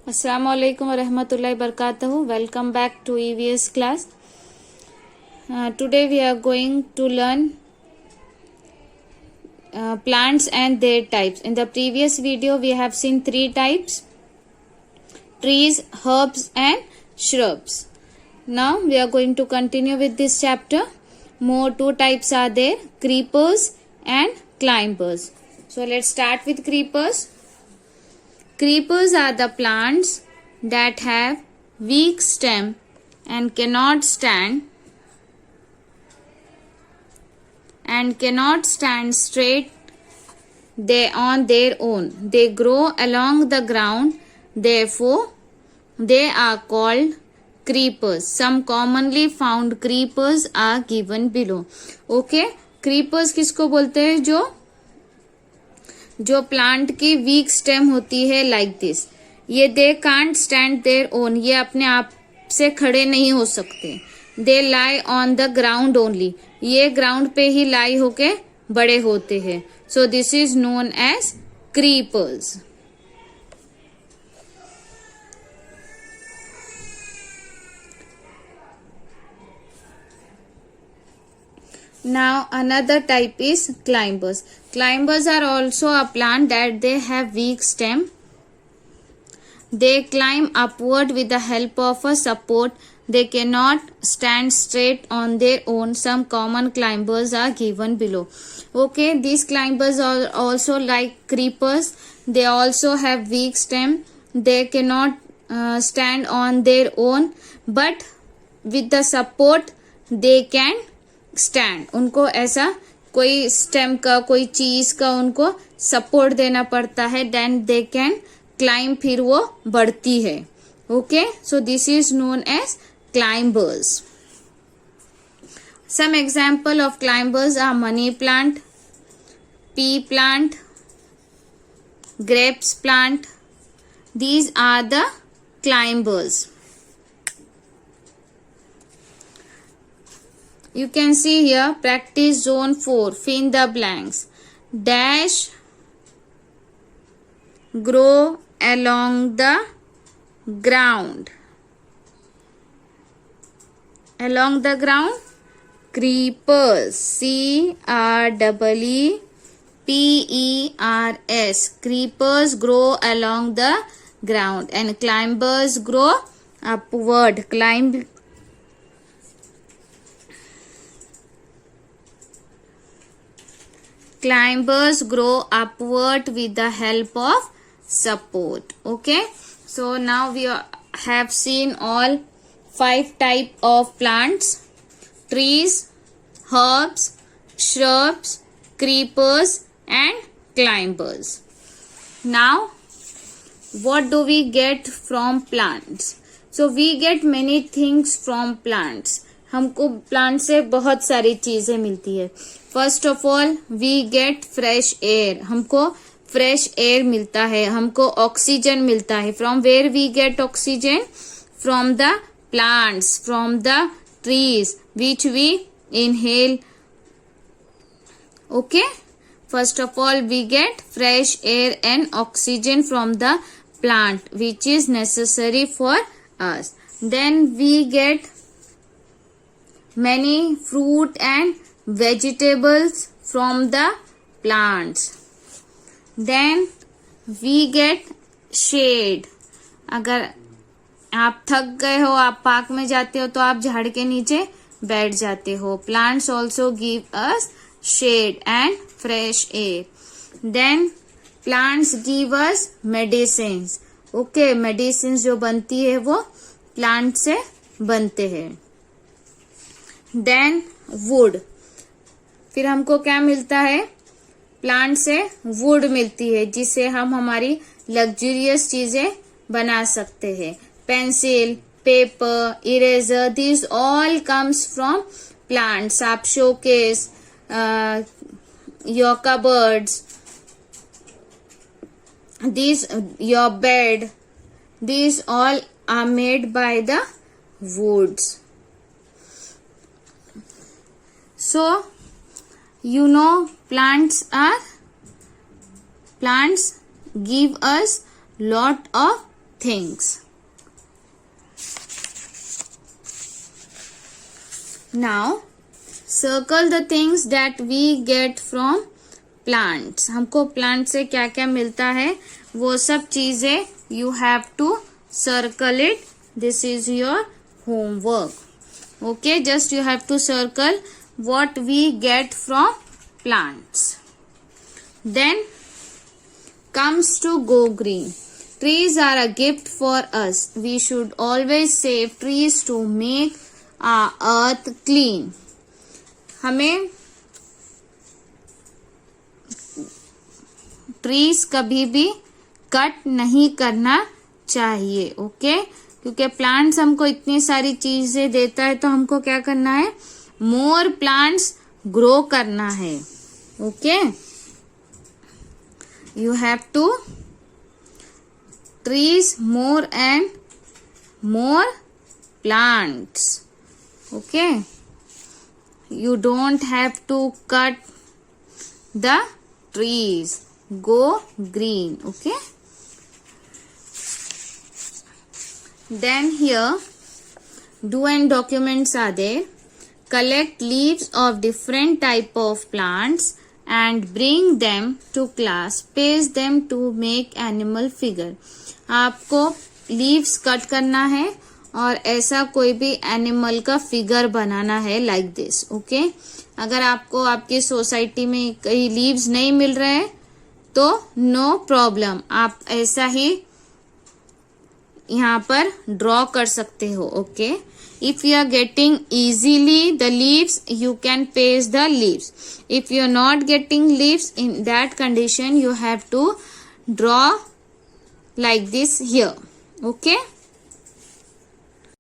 Assalamualaikum warahmatullahi wabarakatuh. Welcome back to EVS class. Today we are going to learn plants and their types. In the previous video we have seen three types: trees, herbs and shrubs. Now we are going to continue with this chapter. More two types are there: creepers and climbers. So let's start with creepers. Creepers are the plants that have weak stem and cannot stand straight on their own. They grow along the ground, therefore they are called creepers. Some commonly found creepers are given below. Okay, creepers किसको बोलते हैं? जो plant की week stem होती है, like this. ये they can't stand there own, ये अपने आप से खड़े नहीं हो सकते. They lie on the ground only, ये ग्राउंड पे ही लाई होके बड़े होते हैं. So this is known as creepers. Now another type is climbers. Climbers are also a plant that they have weak stem. They climb upward with the help of a support. They cannot stand straight on their own. Some common climbers are given below. Okay, these climbers are also like creepers. They also have weak stem. They cannot stand on their own, but with the support they can stand. उनको ऐसा कोई stem का, कोई चीज का उनको support देना पड़ता है, देन दे कैन क्लाइंब, फिर वो बढ़ती है. Okay, so this is known as climbers. Some example of climbers are money plant, pea plant, grapes plant. These are the climbers. You can see here practice zone 4, fill the blanks. Dash grow along the ground. Along the ground, creepers, CREEPERS. Creepers grow along the ground and climbers grow upward. Climbers grow upward with the help of support. Okay, so now we have seen all 5 type of plants: trees, herbs, shrubs, creepers and climbers. Now what do we get from plants? So we get many things from plants. हमको plant से बहुत सारी चीजें मिलती है. First of all we get fresh air. हमको fresh air मिलता है, हमको ऑक्सीजन मिलता है. From where we get oxygen? From the plants, from the trees which we inhale. Okay, first of all we get fresh air and oxygen from the plant which is necessary for us. Then we get many fruit and vegetables from the plants. Then we get shade. अगर आप थक गए हो, आप park में जाते हो, तो आप झाड़ के नीचे बैठ जाते हो. Plants also give us shade and fresh air. Then plants give us medicines. Okay, medicines जो बनती है वो प्लांट से बनते हैं. Then wood. फिर हमको क्या मिलता है? प्लांट से वुड मिलती है, जिससे हम हमारी लग्जरियस चीजें बना सकते हैं. Pencil, paper, eraser, this all comes from plants. आप showcase, your cupboards, this your bed, this all are made by the woods. So you know plants give us lot of things. Now circle the things that we get from plants. हमको plant से क्या क्या मिलता है वो सब चीजें you have to circle it. This is your homework. Okay, just you have to circle what we get from plants. Then comes to go green. Trees are a gift for us. We should always save trees to make our earth clean. हमें trees कभी भी cut नहीं करना चाहिए. Okay, क्योंकि plants हमको इतनी सारी चीजें देता है तो हमको क्या करना है, मोर प्लांट्स ग्रो करना है. Okay, you have to trees more and more plants. Okay, you don't have to cut the trees. Go green. Okay, then here do and documents are there. Collect leaves of different type of plants and bring them to class. Paste them to make animal figure. आपको leaves cut करना है और ऐसा कोई भी animal का figure बनाना है like this. Okay, अगर आपको आपकी सोसाइटी में कहीं लीव्स नहीं मिल रहे हैं तो नो प्रॉब्लम, आप ऐसा ही यहाँ पर ड्रॉ कर सकते हो. Okay, if you are getting easily the leaves you can paste the leaves. If you are not getting leaves in that condition you have to draw like this here. Okay.